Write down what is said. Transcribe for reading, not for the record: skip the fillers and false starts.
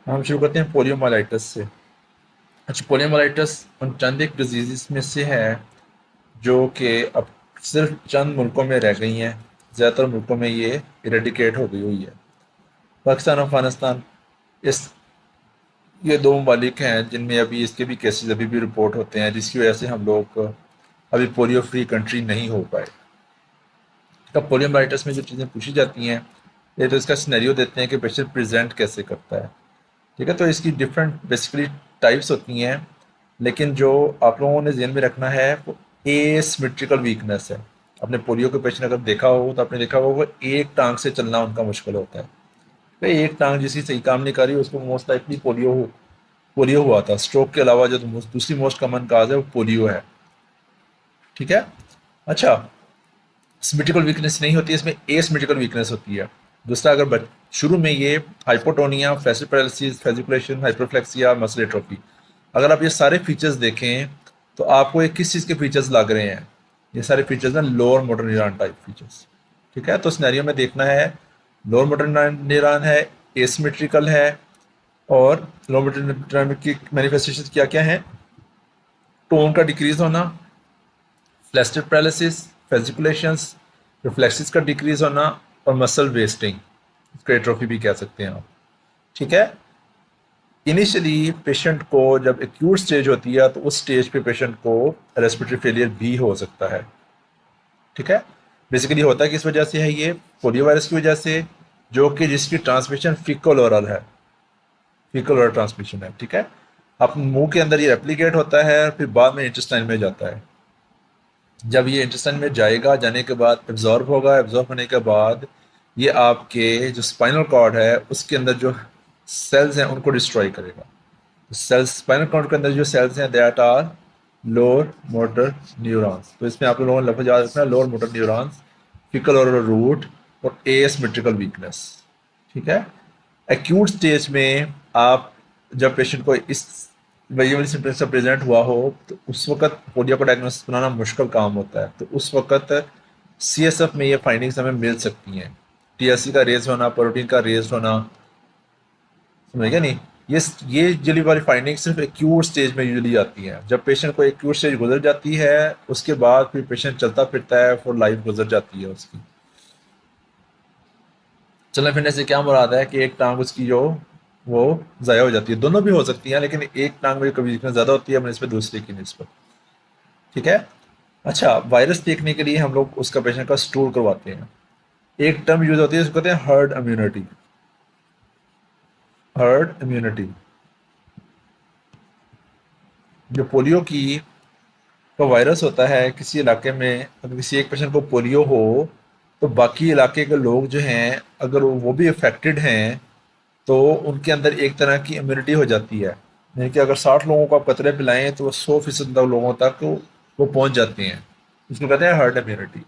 हम शुरू करते हैं पोलियोमाइलाइटिस से। अच्छा, पोलियोमाइलाइटिस उन चंद एक डिजीज़ में से है जो कि अब सिर्फ चंद मुल्कों में रह गई हैं। ज़्यादातर मुल्कों में ये इरेडिकेट हो गई हुई है। पाकिस्तान और अफगानिस्तान, इस ये दो ममालिक हैं जिनमें अभी इसके भी केसेस अभी भी रिपोर्ट होते हैं, जिसकी वजह से हम लोग अभी पोलियो फ्री कंट्री नहीं हो पाए। तब पोलियोमाइलाइटिस में जो चीज़ें पूछी जाती हैं, ये तो इसका सिनेरियो देते हैं कि पेशेंट प्रेजेंट कैसे करता है। ठीक है, तो इसकी डिफरेंट बेसिकली टाइप्स होती हैं, लेकिन जो आप लोगों ने ध्यान में रखना है वो एसिमेट्रिकल वीकनेस है। अपने पोलियो के पेशेंट अगर देखा हो तो आपने देखा होगा वो एक टांग से चलना उनका मुश्किल होता है। तो एक टांग जिसकी सही काम नहीं कर रही उसको मोस्ट लाइकली पोलियो हुआ था। स्ट्रोक के अलावा जो दूसरी मोस्ट कॉमन काज है वो पोलियो है। ठीक है। अच्छा, सिमेट्रिकल वीकनेस नहीं होती है, इसमें एसिमेट्रिकल वीकनेस होती है। दूसरा, अगर शुरू में ये hypotonia, facial paralysis, fasciculation, hyperreflexia, muscle atrophy, अगर आप ये सारे फीचर्स देखें तो आपको ये किस चीज़ के फीचर्स लग रहे हैं? ये सारे फीचर्स हैं lower motor neuron type features. ठीक है, तो सिनेरियो में देखना है लोअर मोटर न्यूरॉन है, एसिमेट्रिकल है, और लोअर मोटर न्यूरॉन की मैनिफेस्टेशन क्या क्या है? टोन का डिक्रीज होना, फ्लैस्टिक पैरालिसिस, फेजिकुलेशंस, रिफ्लेक्सिस का डिक्रीज होना, और मसल वेस्टिंग, इसको एट्रोफी भी कह सकते हैं आप। ठीक है। इनिशियली पेशेंट को जब एक्यूट स्टेज होती है तो उस स्टेज पे पेशेंट को रेस्पिरेटरी फेलियर भी हो सकता है। ठीक है। बेसिकली होता है किस वजह से है? ये पोलियो वायरस की वजह से, जो कि जिसकी ट्रांसमिशन फीकल ओरल है, फीकल ओरल ट्रांसमिशन है। ठीक है। अब मुंह के अंदर ये रेप्लिकेट होता है, फिर बाद में इंटेस्टाइन में जाता है। जब ये इंटेस्टाइन में जाएगा, जाने के बाद एब्जॉर्ब होगा, एब्जॉर्ब होने के बाद ये आपके जो स्पाइनल कॉर्ड है उसके अंदर जो सेल्स हैं उनको डिस्ट्रॉय करेगा। सेल्स, स्पाइनल कॉर्ड के अंदर जो सेल्स हैं that are lower motor neurons. तो इसमें आप लोगों ने लफ्ज़ याद रखना, लोअर मोटर न्यूरॉन्स, फिकल और रूट, और एसिमेट्रिकल वीकनेस। ठीक है। एक्यूट स्टेज में आप जब पेशेंट को इस वही वाली सिम्टम्स से प्रेजेंट हुआ हो तो उस वक्त पोलियो का डायग्नोसिस बनाना मुश्किल काम होता है। तो उस वक्त सीएसएफ में ये फाइंडिंग्स हमें मिल सकती हैं। टीएससी का रेज होना, प्रोटीन का रेज होना, समझ गया नहीं? ये यूजली वाली फाइंडिंग सिर्फ एक्यूट स्टेज में यूजली आती है। जब पेशेंट को एक्यूट स्टेज गुजर जाती है उसके बाद फिर पेशेंट चलता फिरता है, फॉर लाइफ गुजर जाती है उसकी। चलने फिरने से क्या मुराद है कि एक टांग उसकी जो वो ज़ाया हो जाती है। दोनों भी हो सकती हैं, लेकिन एक टांग में कभी वीकनेस ज़्यादा होती है बनस्पत दूसरे की निस्बत। ठीक है। अच्छा, वायरस देखने के लिए हम लोग उसका पेशेंट का स्टूल करवाते हैं। एक टर्म यूज होती है उसको कहते हैं हर्ड इम्यूनिटी। हर्ड इम्यूनिटी, जो पोलियो की तो वायरस होता है, किसी इलाके में अगर किसी एक पेशेंट को पोलियो हो तो बाकी इलाके के लोग जो हैं अगर वो भी अफेक्टेड हैं तो उनके अंदर एक तरह की इम्यूनिटी हो जाती है। यानी कि अगर 60 लोगों को आप कतरे पिलाएं तो वो 100% लोगों तक वो पहुंच जाते हैं। इसको कहते हैं हर्ड इम्यूनिटी।